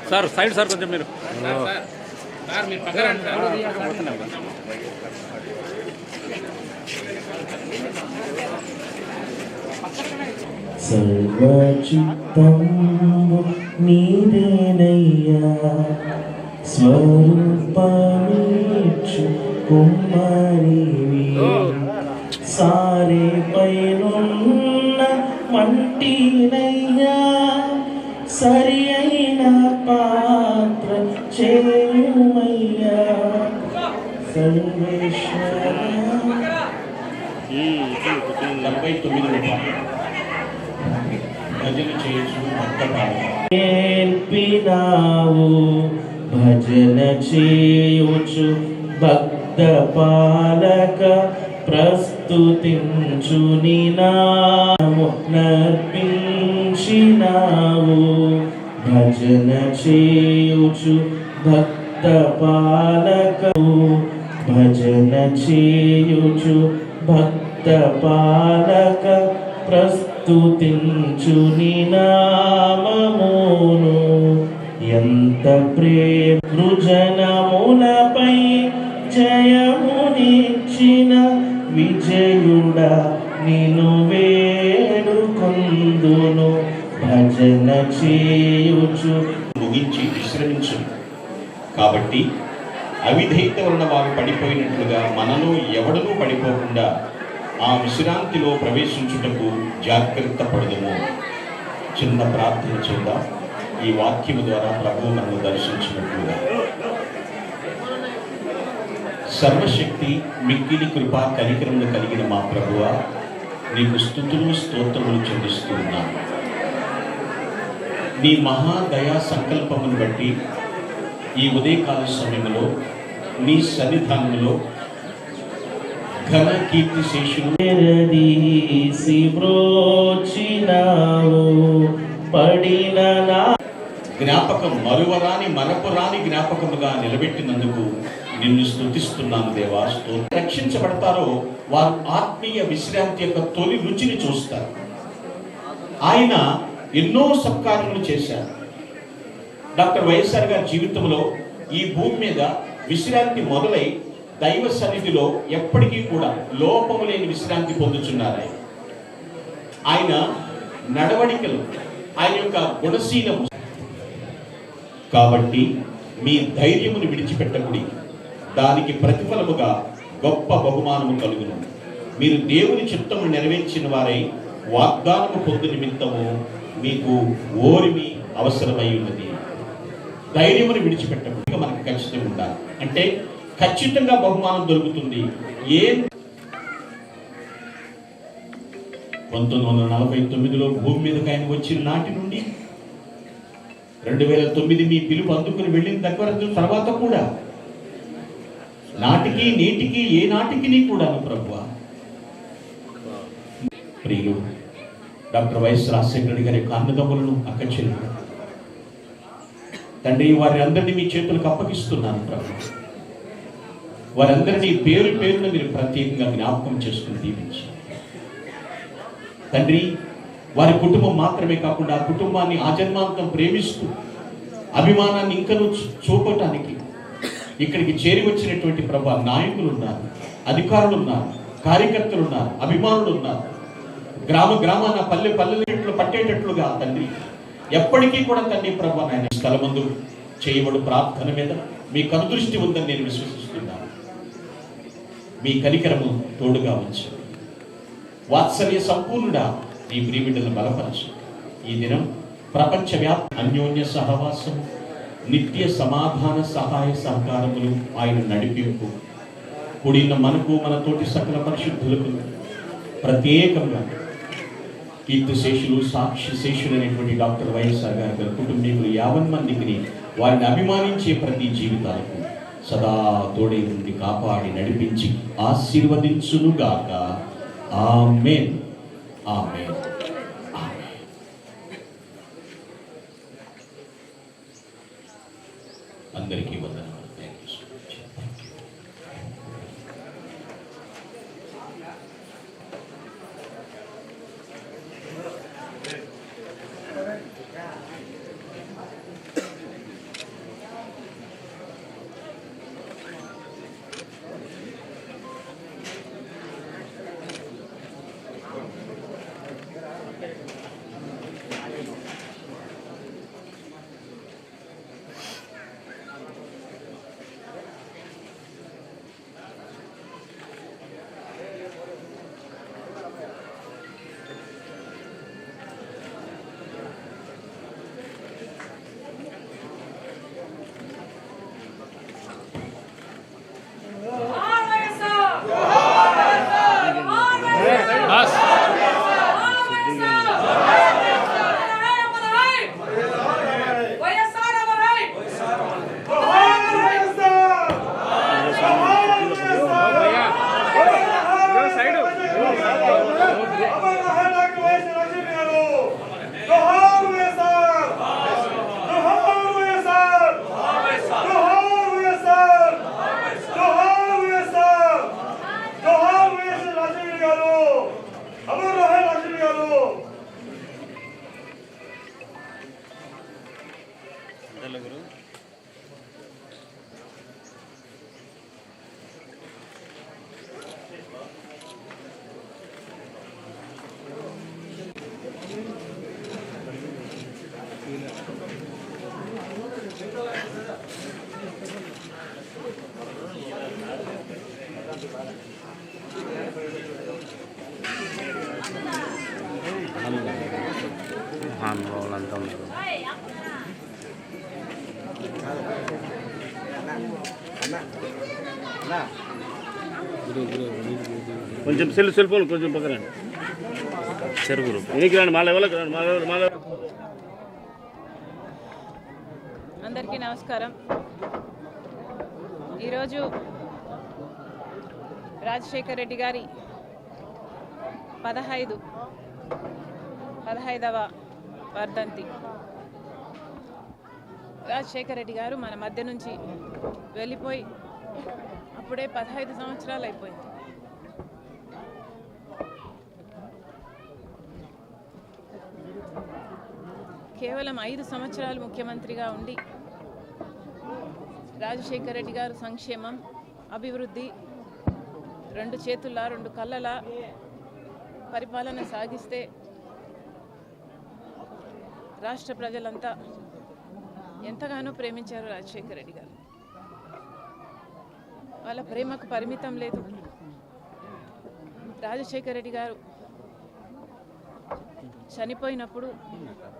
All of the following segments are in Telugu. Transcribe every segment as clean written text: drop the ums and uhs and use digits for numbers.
సార్ సైడ్ సార్ కొంచెం మీరు సర్వచిత్తము నీదేనయ్యా స్వరూపమీచు కుమ్మరివి సారే పైనున్న మంటినయ్యా సరి అయిన పాత్ర చేయుమయ్యా సర్వేశ్వర 49 భజన చేయొచ్చు నేర్పినావు భజన చేయుచు భక్త పాలక ప్రస్తుతించు నీ నామము నర్పించినావు భజన చేయుచు భక్త పాలక భజన చేయుచు భక్త పాలక ప్రస్తుతించు నీ నామమును ఎంత ప్రేమ జనములపై జయమునిచ్చిన విజయుడా నిన్ను వేడుకొందును భజన చేయుచు ముగించి విశ్రమించు. కాబట్టి అవిధేయత వలన వారు పడిపోయినట్లుగా మనలో ఎవడనూ పడిపోకుండా ఆ విశ్రాంతిలో ప్రవేశించుటకు జాగ్రత్త పడదుము. చిన్న ప్రార్థన చేద్దాం. ఈ వాక్యము ద్వారా ప్రభువు మనల్ని దర్శించినట్లుగా. సర్వశక్తి మిక్కిలి కృప కనికరములు కలిగిన మా ప్రభువా, నీకు స్తుతులు స్తోత్రములు చెల్లిస్తూ ఉన్నాను. నీ మహాదయా సంకల్పమును బట్టి ఈ ఉదయకాల సమయంలో నీ సన్నిధానంలో ఘన కీర్తి శేషులు పడిన జ్ఞాపకం మరువరాని మరపురాని జ్ఞాపకముగా నిలబెట్టినందుకు నిన్ను స్తుతిస్తున్నాను దేవా. రక్షించబడతారో వారు ఆత్మీయ విశ్రాంతి యొక్క తొలి రుచిని చూస్తారు. ఆయన ఎన్నో సత్కార్యములు చేశారు. డాక్టర్ వైఎస్ఆర్ గారి జీవితంలో ఈ భూమి మీద విశ్రాంతి మొదలై దైవ సన్నిధిలో ఎప్పటికీ కూడా లోపము లేని విశ్రాంతి పొందుతున్నారు. ఆయన నడవడికలు, ఆయన యొక్క గుణశీలము. కాబట్టి మీ ధైర్యమును విడిచిపెట్టకుడి, దానికి ప్రతిఫలముగా గొప్ప బహుమానము కలుగును. మీరు దేవుని చిత్తము నెరవేర్చిన వారై వాగ్దానము పొందు నిమిత్తము మీకు ఓరిమి అవసరమై ఉన్నది. ధైర్యమును విడిచిపెట్టకుండా మనకు ఖచ్చితంగా ఉండాలి. అంటే ఖచ్చితంగా బహుమానం దొరుకుతుంది. 1949లో భూమి మీదకి ఆయన వచ్చిన నాటి నుండి 2009 మీ పిలుపు అందుకుని వెళ్ళిన తర్వాత కూడా నాటికి నేటికి ఏ నాటికి కూడాను ప్రభువా, ప్రియులు డాక్టర్ వైఎస్ రాజశేఖర గారి యొక్క అన్నదమ్ములను అక్క చెల్లెలు తండ్రి, వారి అందరినీ మీ చేతులకు అప్పగిస్తున్నాను ప్రభు. వారందరినీ పేరు పేరున మీరు ప్రత్యేకంగా జ్ఞాపకం చేసుకుని దీవించి తండ్రి, వారి కుటుంబం మాత్రమే కాకుండా ఆ కుటుంబాన్ని ఆజన్మాంతం ప్రేమిస్తూ అభిమానాన్ని ఇంకనూ చూపటానికి ఇక్కడికి చేరి వచ్చినటువంటి ప్రభా నాయకులు ఉన్నారు, అధికారులు ఉన్నారు, కార్యకర్తలు ఉన్నారు, అభిమానులు ఉన్నారు. గ్రామ గ్రామాన పల్లె పల్లెలు పట్టేటట్లుగా తండ్రి ఎప్పటికీ కూడా తండ్రి ప్రభా నాయన స్థలమందు చేయబడు ప్రార్థన మీద మీ కనుదృష్టి ఉందని నేను విశ్వసిస్తున్నాను. మీ కనికరము తోడుగా ఉంచు. వాత్సల్య సంపూర్ణుడా ఈ ప్రియబిడ్డలను బలపరచు. ఈ దినం ప్రపంచవ్యాప్త అన్యోన్య సహవాసం, నిత్య సమాధాన సహాయ సహకారములు ఆయన నడిపింపు కూడిన మనకు మన తోటి సకల పరిశుద్ధులకు ప్రత్యేకంగా కీర్తిశేషులు, సాక్షి శేషులు అనేటువంటి డాక్టర్ వైఎస్ఆర్ గారి కుటుంబీకులు 50 మందికి వారిని అభిమానించే ప్రతి జీవితాలకు సదా తోడే నుండి కాపాడి నడిపించి ఆశీర్వదించునుగాక. ఆమేన్, ఆమేన్, ఆమేన్. అందరికీ వందనాలు. Thank you so much. కొంచెం సెల్ ఫోన్ కొంచెం పక్కనండి చెరుగురు ఎనికి రండి మా లెవెల్కి రండి మా లెవెల్. అందరికీ నమస్కారం. ఈరోజు రాజశేఖర్ రెడ్డి గారి 15వ వర్ధంతి. రాజశేఖర్ రెడ్డి గారు మన మధ్య నుంచి వెళ్ళిపోయి అప్పుడే 15 సంవత్సరాలు అయిపోయింది. కేవలం 5 సంవత్సరాలు ముఖ్యమంత్రిగా ఉండి రాజశేఖర్ రెడ్డి గారు సంక్షేమం, అభివృద్ధి, 2 చేతుల 2 కళ్ళల పరిపాలన సాగిస్తే రాష్ట్ర ప్రజలంతా ఎంతగానో ప్రేమించారు రాజశేఖర్ రెడ్డి గారు. వాళ్ళ ప్రేమకు పరిమితం లేదు. రాజశేఖర్ రెడ్డి గారు చనిపోయినప్పుడు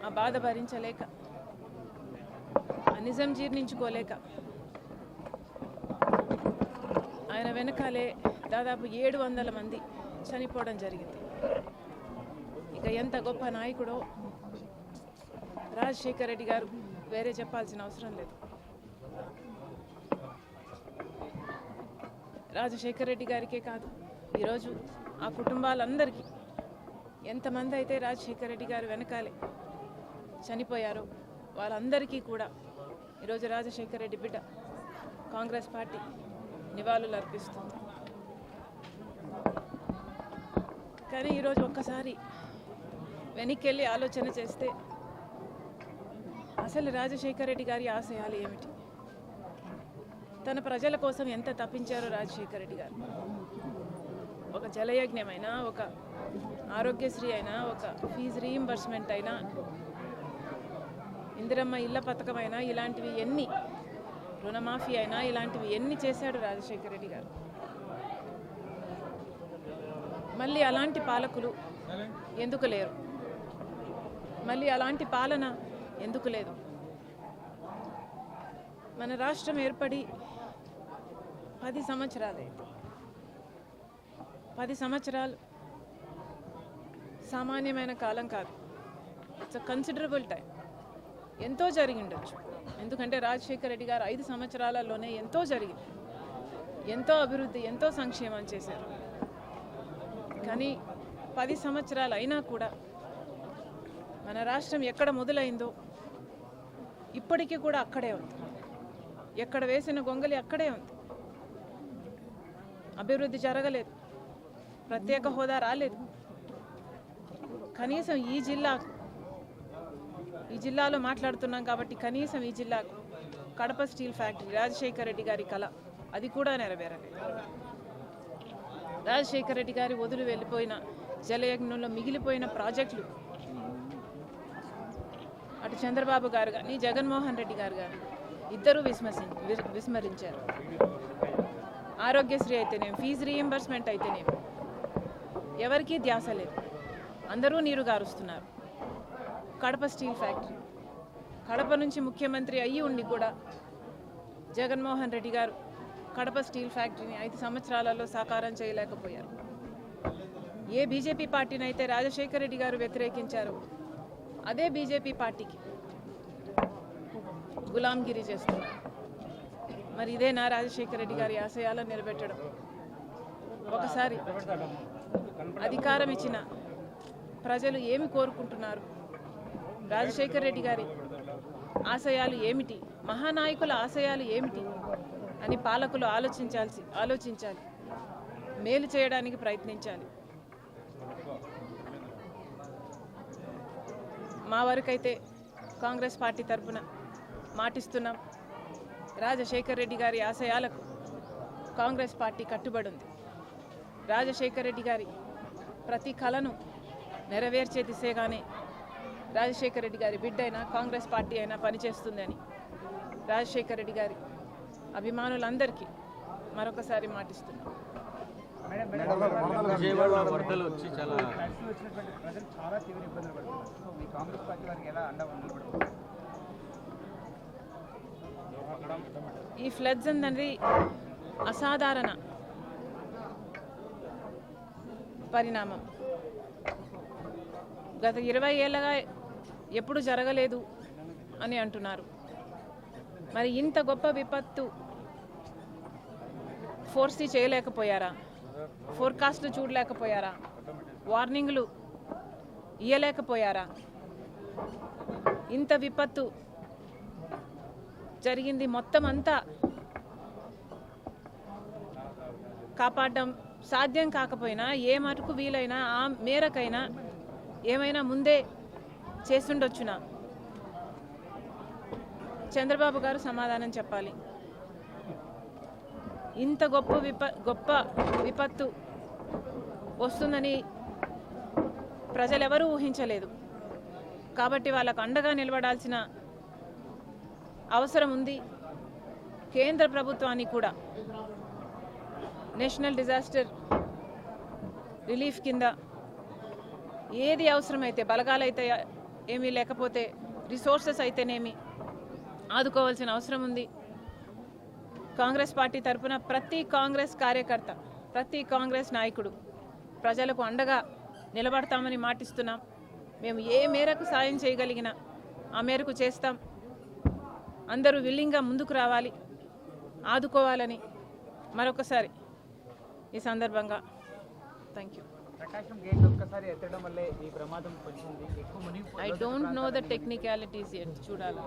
ఆ బాధ భరించలేక, ఆ నిజం జీర్ణించుకోలేక ఆయన వెనకాలే దాదాపు 700 మంది చనిపోవడం జరిగింది. ఇక ఎంత గొప్ప నాయకుడో రాజశేఖర్ రెడ్డి గారు వేరే చెప్పాల్సిన అవసరం లేదు. రాజశేఖర్ రెడ్డి గారికే కాదు, ఈరోజు ఆ కుటుంబాలందరికీ ఎంతమంది అయితే రాజశేఖర్ రెడ్డి గారు వెనకాలే చనిపోయారో వాళ్ళందరికీ కూడా ఈరోజు రాజశేఖర్ రెడ్డి బిడ్డ కాంగ్రెస్ పార్టీ నివాళులు అర్పిస్తుంది. కానీ ఈరోజు ఒక్కసారి వెనక్కి వెళ్ళి ఆలోచన చేస్తే అసలు రాజశేఖర్ రెడ్డి గారి ఆశయాలు ఏమిటి? తన ప్రజల కోసం ఎంత తప్పించారో రాజశేఖర్ రెడ్డి గారు. ఒక జలయజ్ఞమైనా, ఒక ఆరోగ్యశ్రీ అయినా, ఒక ఫీజు రీయింబర్స్మెంట్ అయినా, ఇందిరమ్మ ఇళ్ల పథకమైనా, ఇలాంటివి ఎన్ని, రుణమాఫీ అయినా, ఇలాంటివి ఎన్ని చేశాడు రాజశేఖర్ రెడ్డి గారు. మళ్ళీ అలాంటి పాలకులు ఎందుకు లేరు? మళ్ళీ అలాంటి పాలన ఎందుకు లేదు? మన రాష్ట్రం ఏర్పడి 10 సంవత్సరాలైంది. 10 సంవత్సరాలు సామాన్యమైన కాలం కాదు. It's a considerable time. ఎంతో జరిగిండొచ్చు. ఎందుకంటే రాజశేఖర్ రెడ్డి గారు 5 సంవత్సరాలలోనే ఎంతో జరిగింది. ఎంతో అభివృద్ధి, ఎంతో సంక్షేమం చేశారు. కానీ 10 సంవత్సరాలు అయినా కూడా మన రాష్ట్రం ఎక్కడ మొదలైందో ఇప్పటికీ కూడా అక్కడే ఉంది. ఎక్కడ వేసిన గొంగలి అక్కడే ఉంది. అభివృద్ధి జరగలేదు. ప్రత్యేక హోదా రాలేదు. కనీసం ఈ జిల్లాలో మాట్లాడుతున్నాం కాబట్టి కనీసం ఈ జిల్లాకు కడప స్టీల్ ఫ్యాక్టరీ, రాజశేఖర్ రెడ్డి గారి కళ, అది కూడా నెరవేరలేదు. రాజశేఖర్ రెడ్డి గారి వదిలి వెళ్ళిపోయిన జలయజ్ఞంలో మిగిలిపోయిన ప్రాజెక్టులు అటు చంద్రబాబు గారు కానీ, జగన్మోహన్ రెడ్డి గారు కానీ ఇద్దరూ విస్మరించారు. ఆరోగ్యశ్రీ అయితేనేమి, ఫీజు రీయింబర్స్మెంట్ అయితేనేమి ఎవరికీ ధ్యాస లేదు. అందరూ నీరు గారుస్తున్నారు. కడప స్టీల్ ఫ్యాక్టరీ, కడప నుంచి ముఖ్యమంత్రి అయ్యి ఉండి కూడా జగన్మోహన్ రెడ్డి గారు కడప స్టీల్ ఫ్యాక్టరీని 5 సంవత్సరాలలో సాకారం చేయలేకపోయారు. ఏ బీజేపీ పార్టీని అయితే రాజశేఖర్ రెడ్డి గారు వ్యతిరేకించారో అదే బీజేపీ పార్టీకి గులాంగిరి చేస్తున్నారు. మరి ఇదేనా రాజశేఖర్ రెడ్డి గారి ఆశయాలను నిలబెట్టడం? ఒకసారి అధికారం ఇచ్చిన ప్రజలు ఏమి కోరుకుంటున్నారు? రాజశేఖర్ రెడ్డి గారి ఆశయాలు ఏమిటి? మహానాయకుల ఆశయాలు ఏమిటి అని పాలకులు ఆలోచించాలి. మేలు చేయడానికి ప్రయత్నించాలి. మా వరకైతే కాంగ్రెస్ పార్టీ తరఫున మాటిస్తున్నాం, రాజశేఖర్ రెడ్డి గారి ఆశయాలకు కాంగ్రెస్ పార్టీ కట్టుబడి ఉంది. రాజశేఖర్ రెడ్డి గారి ప్రతి కళను నెరవేర్చే దిశగానే రాజశేఖర్ రెడ్డి గారి బిడ్డ అయినా కాంగ్రెస్ పార్టీ అయినా పనిచేస్తుందని రాజశేఖర్ రెడ్డి గారి అభిమానులందరికీ మరొకసారి మాటిస్తున్నాం. వరదలు వచ్చి చాలా ఈ ఫ్లడ్స్ అనేది అసాధారణ పరిణామం. గత 20 ఏళ్ళగా ఎప్పుడు జరగలేదు అని అంటున్నారు. మరి ఇంత గొప్ప విపత్తు ఫోర్సీ చేయలేకపోయారా? ఫోర్కాస్ట్లు చూడలేకపోయారా? వార్నింగ్లు ఇయ్యలేకపోయారా? ఇంత విపత్తు జరిగింది, మొత్తం అంతా కాపాడడం సాధ్యం కాకపోయినా ఏ మటుకు వీలైనా ఆ మేరకైనా ఏమైనా ముందే చేస్తుండొచ్చునా? చంద్రబాబు గారు సమాధానం చెప్పాలి. ఇంత గొప్ప విపత్తు వస్తుందని ప్రజలెవరూ ఊహించలేదు. కాబట్టి వాళ్ళకు అండగా నిలబడాల్సిన అవసరం ఉంది. కేంద్ర ప్రభుత్వానికి కూడా నేషనల్ డిజాస్టర్ రిలీఫ్ కింద ఏది అవసరమైతే, బలగాలైతే ఏమీ లేకపోతే రిసోర్సెస్ అయితేనేమి ఆదుకోవాల్సిన అవసరం ఉంది. కాంగ్రెస్ పార్టీ తరఫున ప్రతి కాంగ్రెస్ కార్యకర్త, ప్రతి కాంగ్రెస్ నాయకుడు ప్రజలకు అండగా నిలబడతామని మాటిస్తున్నాం. మేము ఏ మేరకు సాయం చేయగలిగినా ఆ మేరకు చేస్తాం. అందరూ విల్లింగ్గా ముందుకు రావాలి, ఆదుకోవాలని మరొకసారి ఈ సందర్భంగా thank you. I don't know the technicalities yet. చూడాలి.